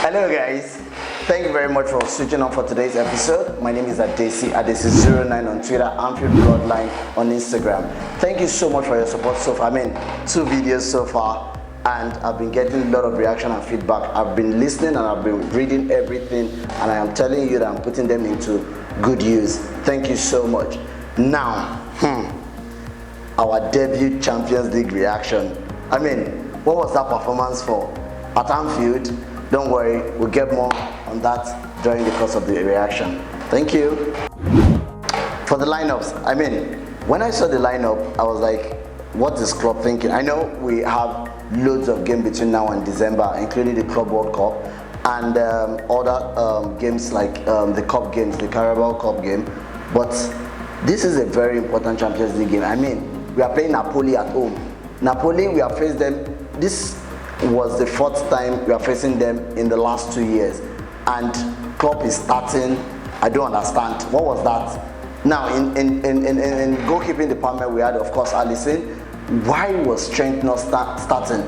Hello guys, thank you very much for switching on for today's episode. My name is Adesi09 on Twitter, Anfield Bloodline on Instagram. Thank you so much for your support so far. 2 videos so far, and I've been getting a lot of reaction and feedback. I've been listening and I've been reading everything, and I am telling you that I'm putting them into good use. Thank you so much. Now, our debut Champions League reaction. What was that performance for? At Anfield? Don't worry, we'll get more on that during the course of the reaction. Thank you. For the lineups, when I saw the lineup, I was like, what is Klopp thinking? I know we have loads of games between now and December, including the Club World Cup and other games like the Cup games, the Carabao Cup game. But this is a very important Champions League game. We are playing Napoli at home. Napoli, we have faced them. This was the 4th time we are facing them in the last 2 years, and Klopp is starting. I don't understand. What was that? Now in goalkeeping department, we had, of course, Alisson. Why was Trent not starting?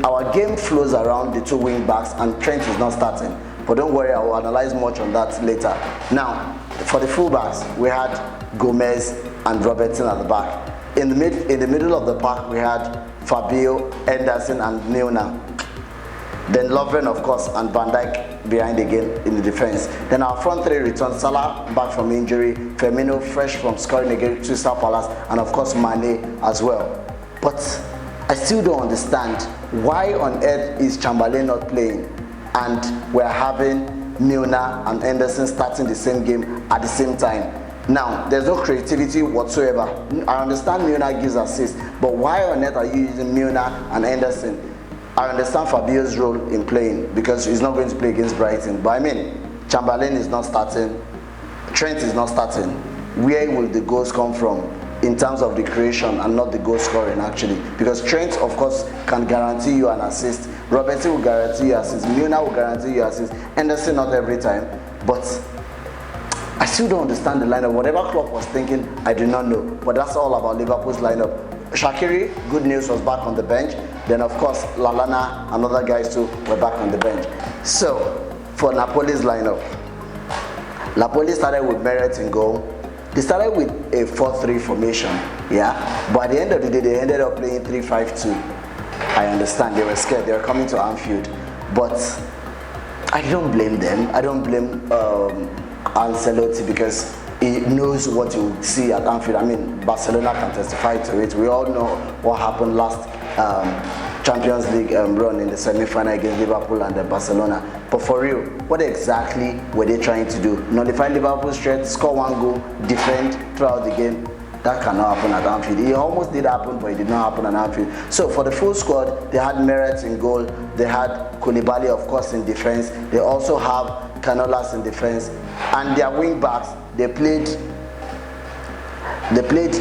Our game flows around the 2 wing backs, and Trent is not starting. But don't worry, I will analyze much on that later. Now, for the fullbacks, we had Gomez and Robertson at the back. In the middle of the park, we had Fabio, Henderson and Milner. Then Lovren, of course, and Van Dijk behind again in the defense. Then our front three returned: Salah back from injury, Firmino fresh from scoring against Crystal Palace, and of course Mane as well. But I still don't understand why on earth is Chamberlain not playing, and we're having Milner and Henderson starting the same game at the same time. Now, there's no creativity whatsoever. I understand Milner gives assists, but why on earth are you using Milner and Henderson? I understand Fabio's role in playing because he's not going to play against Brighton. But Chamberlain is not starting, Trent is not starting. Where will the goals come from in terms of the creation and not the goal scoring actually? Because Trent, of course, can guarantee you an assist. Robertson will guarantee you assist. Milner will guarantee you assist. Henderson not every time, but I still don't understand the lineup. Whatever Klopp was thinking, I do not know. But that's all about Liverpool's lineup. Shaqiri, good news, was back on the bench. Then, of course, Lallana and other guys too were back on the bench. So, for Napoli's lineup, Napoli started with Meret in goal. They started with a 4-3 formation, but at the end of the day, they ended up playing 3-5-2. I understand, they were scared, they were coming to Anfield. But I don't blame them. I don't blame Ancelotti, because he knows what you see at Anfield. Barcelona can testify to it. We all know what happened last Champions League run in the semi-final against Liverpool and Barcelona. But for real, what exactly were they trying to do? Nullify Liverpool's strength, score 1 goal, defend throughout the game? That cannot happen at Anfield. It almost did happen, but it did not happen at Anfield. So for the full squad, they had Meret in goal, they had Koulibaly, of course, in defense. They also have Canolas in defense, and their wing backs, they played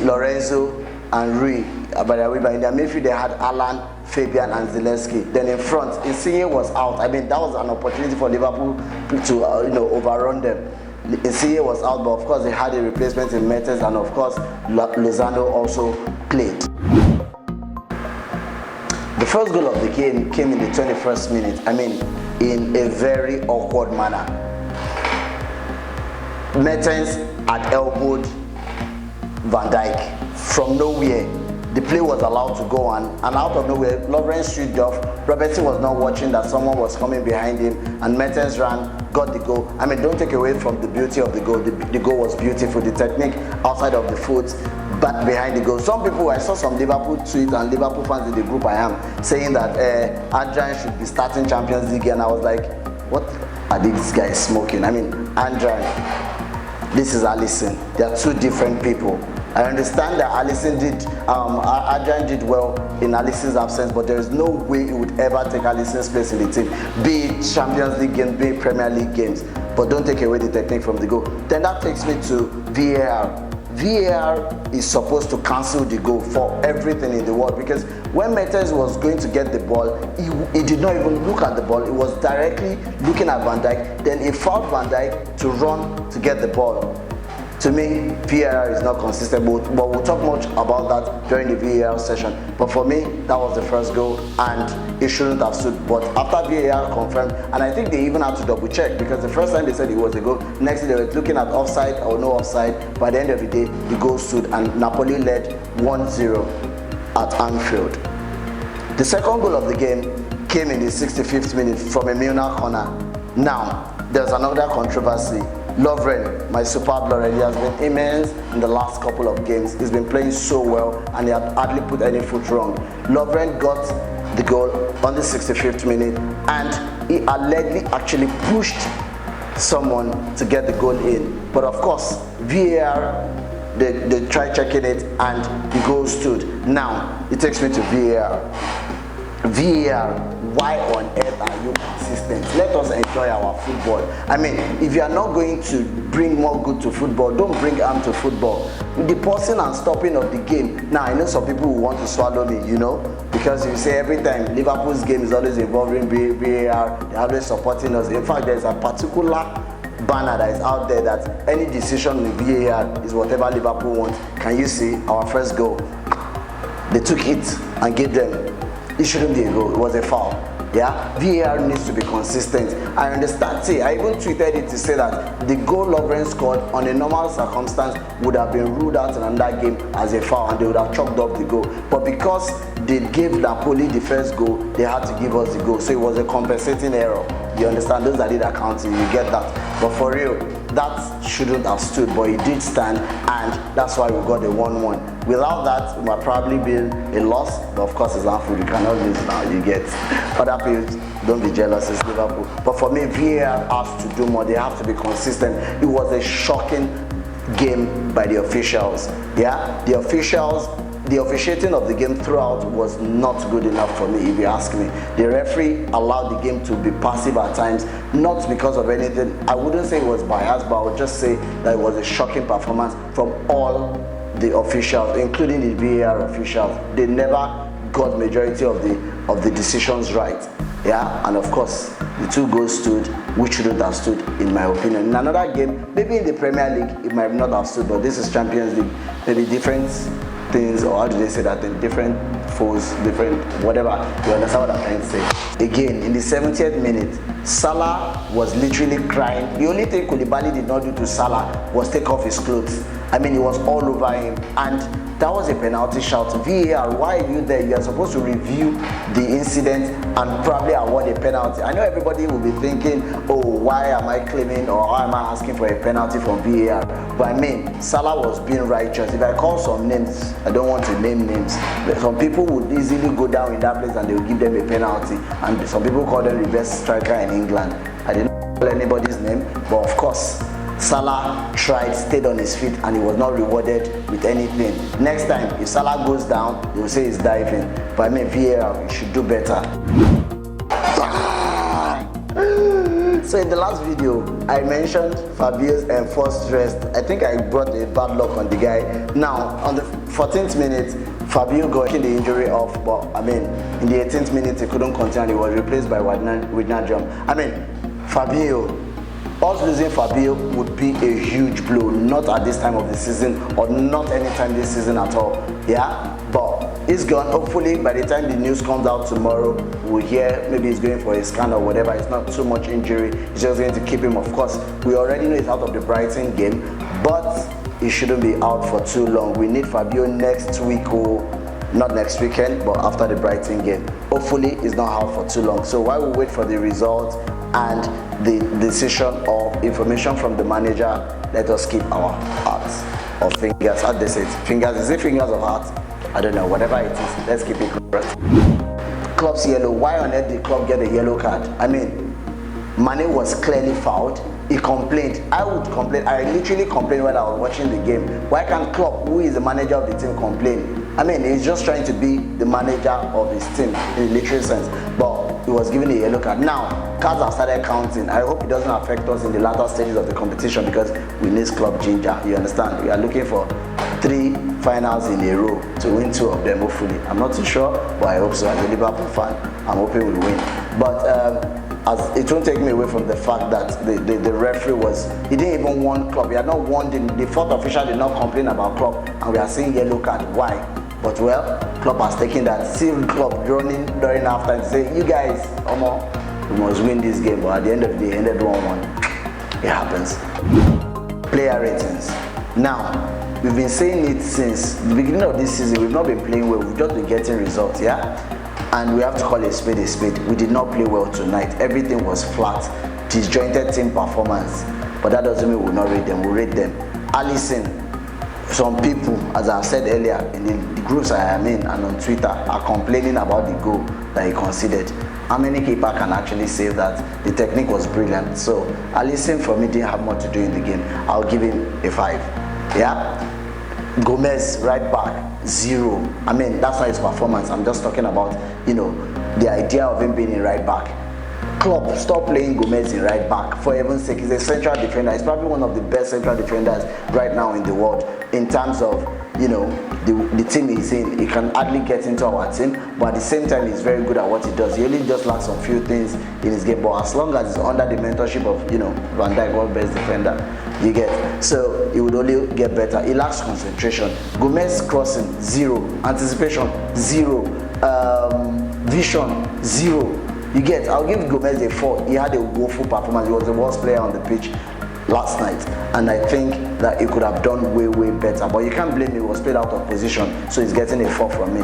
Lorenzo and Rui. But in their midfield, they had Alan, Fabian and Zelensky. Then in front, Insigne was out. That was an opportunity for Liverpool to overrun them. Insigne was out, but of course they had a replacement in Mertens, and of course Lozano also played. The first goal of the game came in the 21st minute, in a very awkward manner. Mertens had elbowed Van Dijk from nowhere. The play was allowed to go on, and out of nowhere, Lovren streaked off. Robertson was not watching that someone was coming behind him, and Mertens ran, got the goal. Don't take away from the beauty of the goal. The goal was beautiful. The technique outside of the foot, back behind the goal. Some people, I saw some Liverpool tweets and Liverpool fans in the group I am, saying that Adrian should be starting Champions League, and I was like, what are these guys smoking? Adrian, this is Alisson. They are 2 different people. I understand that Adrian did well in Alisson's absence, but there is no way he would ever take Alisson's place in the team, be it Champions League games, be it Premier League games. But don't take away the technique from the goal. Then that takes me to VAR. VAR is supposed to cancel the goal for everything in the world, because when Mertens was going to get the ball, he did not even look at the ball. He was directly looking at Van Dijk. Then he fouled Van Dijk to run to get the ball. To me, VAR is not consistent, but we'll talk much about that during the VAR session. But for me, that was the first goal, and it shouldn't have stood. But after VAR confirmed, and I think they even had to double check, because the first time they said it was a goal, next day they were looking at offside or no offside. By the end of the day, the goal stood, and Napoli led 1-0 at Anfield. The second goal of the game came in the 65th minute from a Milner corner. Now, there's another controversy. Lovren, my superb Lovren, he has been immense in the last couple of games. He's been playing so well, and he had hardly put any foot wrong. Lovren got the goal on the 65th minute, and he allegedly actually pushed someone to get the goal in. But of course, VAR, they tried checking it, and the goal stood. Now, it takes me to VAR. VAR, why on earth are you consistent? Let us enjoy our football. I mean, if you are not going to bring more good to football, don't bring harm to football. With the pausing and stopping of the game, now I know some people will want to swallow me, you know, because you say every time Liverpool's game is always involving VAR, they're always supporting us. In fact, there's a particular banner that is out there that any decision with VAR is whatever Liverpool wants. Can you see our first goal? They took it and gave them. It shouldn't be a goal, it was a foul. Yeah, VAR needs to be consistent. I understand. See, I even tweeted it to say that the goal Lovren scored on a normal circumstance would have been ruled out in another game as a foul, and they would have chalked up the goal. But because they gave Napoli the first goal, they had to give us the goal. So it was a compensating error. You understand? Those that did accounting, you get that. But for real, that shouldn't have stood, but it did stand, and that's why we got the 1-1. Without that, it might probably be a loss, but of course it's Anfield, you cannot lose now, you get. Other people, don't be jealous, it's Liverpool. But for me, VAR has to do more, they have to be consistent. It was a shocking game by the officials. Yeah, the officiating of the game throughout was not good enough for me, if you ask me. The referee allowed the game to be passive at times, not because of anything. I wouldn't say it was biased, but I would just say that it was a shocking performance from all the officials, including the VAR officials. They never got majority of the decisions right. Yeah, and of course, the two goals stood, which shouldn't have stood, in my opinion. In another game, maybe in the Premier League, it might not have stood, but this is Champions League, maybe different things, or how do they say that thing? Different foes, different whatever. You understand what I'm trying to say? Again, in the 70th minute, Salah was literally crying. The only thing Koulibaly did not do to Salah was take off his clothes. I mean, it was all over him, and that was a penalty shout. VAR, why are you there? You are supposed to review the incident and probably award a penalty. I know everybody will be thinking, oh, why am I claiming, or why am I asking for a penalty from VAR? But I mean, Salah was being righteous. If I call some names, I don't want to name names, but some people would easily go down in that place and they will give them a penalty. And some people call them reverse striker in England. I didn't call anybody's name, but of course, Salah tried, stayed on his feet, and he was not rewarded with anything. Next time, if Salah goes down, they will say he's diving. But I mean, VAR, you should do better. So in the last video, I mentioned Fabio's enforced rest. I think I brought a bad luck on the guy. Now, on the 14th minute, Fabio got the injury off, but I mean, in the 18th minute, he couldn't continue. He was replaced by Wijnaldum. I mean, Fabio, us losing Fabio would be a huge blow, not at this time of the season, or not any time this season at all. Yeah, but he's gone. Hopefully by the time the news comes out tomorrow, we'll hear maybe he's going for a scan or whatever. It's not too much injury, it's just going to keep him. Of course, we already know he's out of the Brighton game, but he shouldn't be out for too long. We need Fabio next week, or not next weekend, but after the Brighton game. Hopefully he's not out for too long. So while we wait for the results and the decision or information from the manager, let us keep our hearts or fingers, how they say it, fingers, is it fingers or hearts? I don't know, whatever it is, let's keep it correct. Klopp's yellow, why on earth did Klopp get a yellow card? I mean, Mane was clearly fouled. He complained. I would complain. I literally complained when I was watching the game. Why can't Klopp, who is the manager of the team, complain? I mean, he's just trying to be the manager of his team in a literal sense, but he was given a yellow card. Now, cards have started counting. I hope it doesn't affect us in the latter stages of the competition, because we need club ginger. You understand? We are looking for 3 finals in a row to win 2 of them, hopefully. I'm not too sure, but I hope so. As a Liverpool fan, I'm hoping we'll win. But as it won't take me away from the fact that the referee he didn't even warn Klopp. He had not warned him. The fourth official did not complain about Klopp, and we are seeing yellow card. Why? But well, Klopp has taken that. See Klopp running during halftime to say, you guys, we must win this game. But at the end of the day, ended 1-1. It happens. Player ratings. Now, we've been saying it since the beginning of this season. We've not been playing well. We've just been getting results, yeah? And we have to call a spade a spade. We did not play well tonight. Everything was flat. Disjointed team performance. But that doesn't mean we'll not rate them. We'll rate them. Alisson, some people, as I said earlier, in the groups I am in and on Twitter, are complaining about the goal that he conceded. How many keeper can actually say that? The technique was brilliant. So Alisson for me didn't have much to do in the game. I'll give him a 5. Yeah? Gomez, right back, 0. I mean, that's not his performance. I'm just talking about, the idea of him being a right back. Klopp, stop playing Gomez in right back. For heaven's sake, he's a central defender. He's probably one of the best central defenders right now in the world in terms of, the team he's in. He can hardly get into our team, but at the same time, he's very good at what he does. He only just lacks some few things in his game, but as long as he's under the mentorship of, Van Dijk, world best defender, you get. So he would only get better. He lacks concentration. Gomez crossing, 0. Anticipation, 0. Vision, 0. You get. I'll give Gomez a 4. He had a woeful performance. He was the worst player on the pitch last night, and I think that he could have done way better, but you can't blame him. He was played out of position, so he's getting a 4 from me.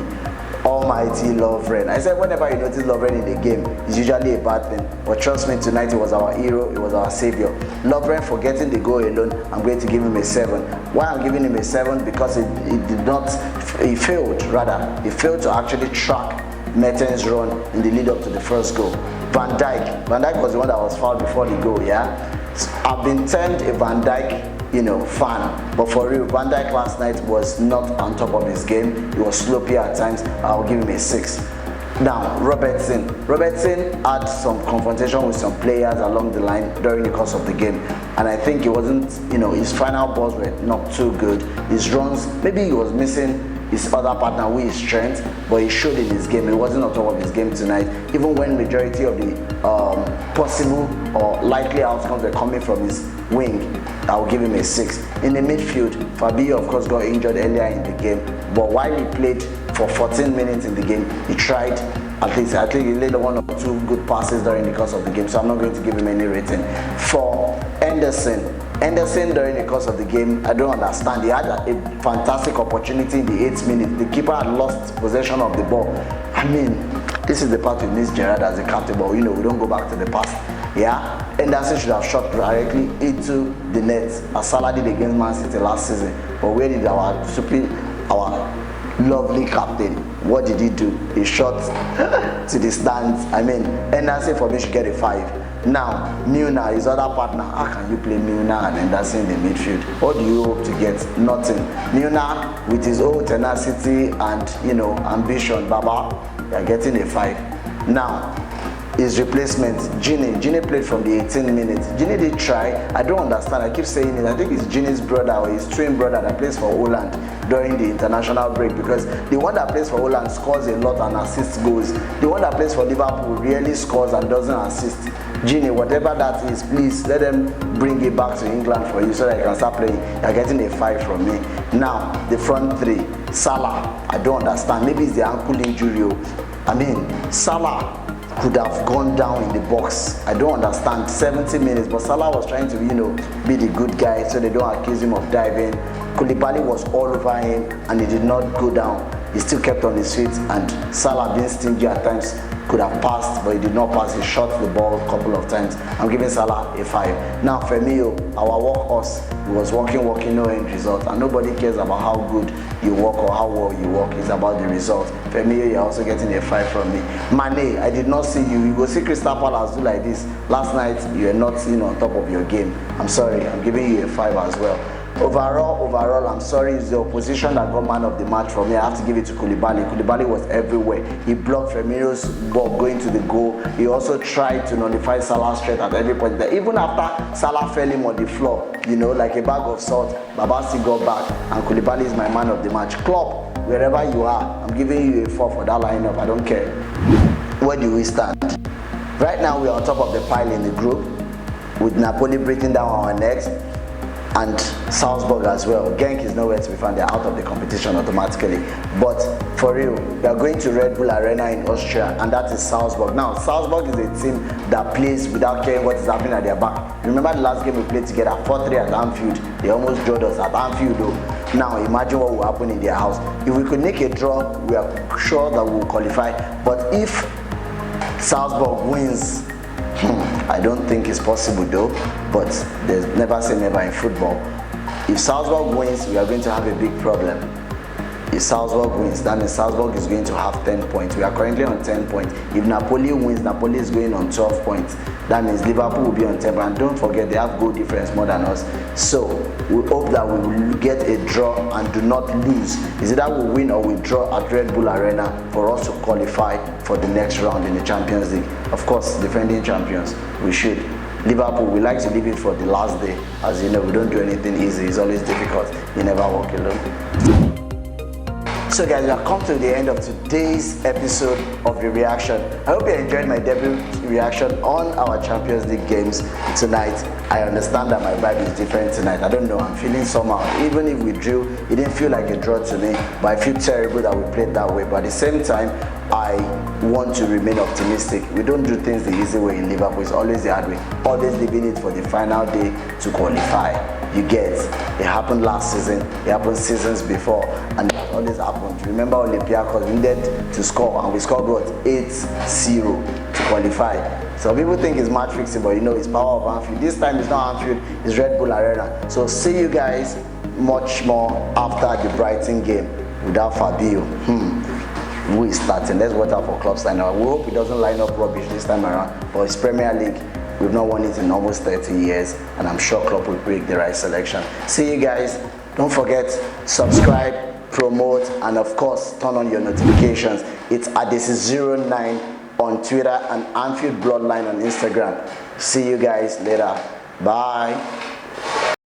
Almighty Lovren. I said whenever you notice Lovren in the game, it's usually a bad thing, but trust me, tonight he was our hero, he was our savior. Lovren, for getting the goal alone, I'm going to give him a 7. Why I'm giving him a 7? Because he failed to actually track Mertens' run in the lead up to the first goal. Van Dijk was the one that was fouled before the goal, yeah? I've been termed a Van Dijk, fan, but for real, Van Dijk last night was not on top of his game. He was sloppy at times. I'll give him a 6. Now, Robertson had some confrontation with some players along the line during the course of the game, and I think it wasn't, his final balls were not too good. His runs, maybe he was missing his other partner with his strength, but he showed in his game. He wasn't on top of his game tonight, even when majority of the possible or likely outcomes were coming from his wing. I'll give him a 6. In the midfield, Fabio of course got injured earlier in the game, but while he played for 14 minutes in the game, he tried. I think he laid 1 or 2 good passes during the course of the game, so I'm not going to give him any rating. For Henderson during the course of the game, I don't understand. He had a fantastic opportunity in the 8th minute. The keeper had lost possession of the ball. I mean, this is the part we miss Gerrard as a captain, but we don't go back to the past. Yeah, Henderson should have shot directly into the net as Salah did against Man City last season. But where did our lovely captain, what did he do? He shot to the stands. I mean, Henderson for me should get a 5. Now, Milner, his other partner, how can you play Milner and Henderson in the midfield? What do you hope to get? Nothing. Milner, with his own tenacity and, ambition, Baba, you're getting a 5. Now, his replacement, Gini played from the 18 minutes. Gini did try. I don't understand. I keep saying it. I think it's Gini's brother or his twin brother that plays for Holland during the international break, because the one that plays for Holland scores a lot and assists goals. The one that plays for Liverpool really scores and doesn't assist. Gini, whatever that is, please let them bring it back to England for you so that you can start playing. You're getting a 5 from me. Now, the front 3. Salah, I don't understand. Maybe it's the ankle injury. I mean, Salah could have gone down in the box. I don't understand. 70 minutes, but Salah was trying to, be the good guy so they don't accuse him of diving. Koulibaly was all over him and he did not go down. He still kept on his feet, and Salah, being stingy at times, could have passed, but he did not pass. He shot the ball a couple of times. I'm giving Salah a 5. Now, Firmino, our workhorse, he was walking, no end result, and nobody cares about how good you walk or how well you walk. It's about the result. Firmino, you're also getting a 5 from me. Mane, I did not see you. You go see Crystal Palace do like this. Last night, you were not on top of your game. I'm sorry. I'm giving you a 5 as well. Overall, I'm sorry, it's the opposition that got man of the match for me. I have to give it to Koulibaly. Koulibaly was everywhere. He blocked Firmino's ball going to the goal. He also tried to nullify Salah's threat at every point. Even after Salah fell him on the floor, like a bag of salt, Baba still got back, and Koulibaly is my man of the match. Klopp, wherever you are, I'm giving you a 4 for that lineup. I don't care. Where do we stand? Right now, we are on top of the pile in the group, with Napoli breathing down our necks. and Salzburg as well. Genk is nowhere to be found. They're out of the competition automatically. But for real, we are going to Red Bull Arena in Austria, and that is Salzburg. Now, Salzburg is a team that plays without caring what is happening at their back. Remember the last game we played together, 4-3 at Anfield. They almost drawed us at Anfield though. Now, imagine what will happen in their house. If we could make a draw, we are sure that we will qualify. But if Salzburg wins, I don't think it's possible though, but there's never say never in football. If Salzburg wins, we are going to have a big problem. If Salzburg wins, that means Salzburg is going to have 10 points. We are currently on 10 points. If Napoli wins, Napoli is going on 12 points. That means Liverpool will be on 10. And don't forget, they have goal difference more than us. So we hope that we will get a draw and do not lose. Is it that we win or we draw at Red Bull Arena for us to qualify for the next round in the Champions League? Of course, defending champions, we should. Liverpool, we like to leave it for the last day. As you know, we don't do anything easy. It's always difficult. You never walk alone. So guys, we have come to the end of today's episode of the reaction. I hope you enjoyed my debut reaction on our Champions League games tonight. I understand that my vibe is different tonight. I don't know, I'm feeling somehow. Even if we drew, it didn't feel like a draw to me, but I feel terrible that we played that way. But at the same time, I want to remain optimistic. We don't do things the easy way in Liverpool. It's always the hard way. Always leaving it for the final day to qualify. You get, it happened last season, it happened seasons before, and it has always happened. Remember Olympiacos needed to score, and we scored what? 8-0 to qualify. So people think it's match fixing, but you know it's power of Anfield. This time it's not Anfield, it's Red Bull Arena. So see you guys much more after the Brighton game without Fabio. Who is starting? Let's watch out for clubs line up. We hope it doesn't line up rubbish this time around, but it's Premier League. We've not won it in almost 30 years, and I'm sure Klopp will break the right selection. See you guys. Don't forget, subscribe, promote, and of course, turn on your notifications. It's Adesi09 on Twitter and Anfield Bloodline on Instagram. See you guys later. Bye.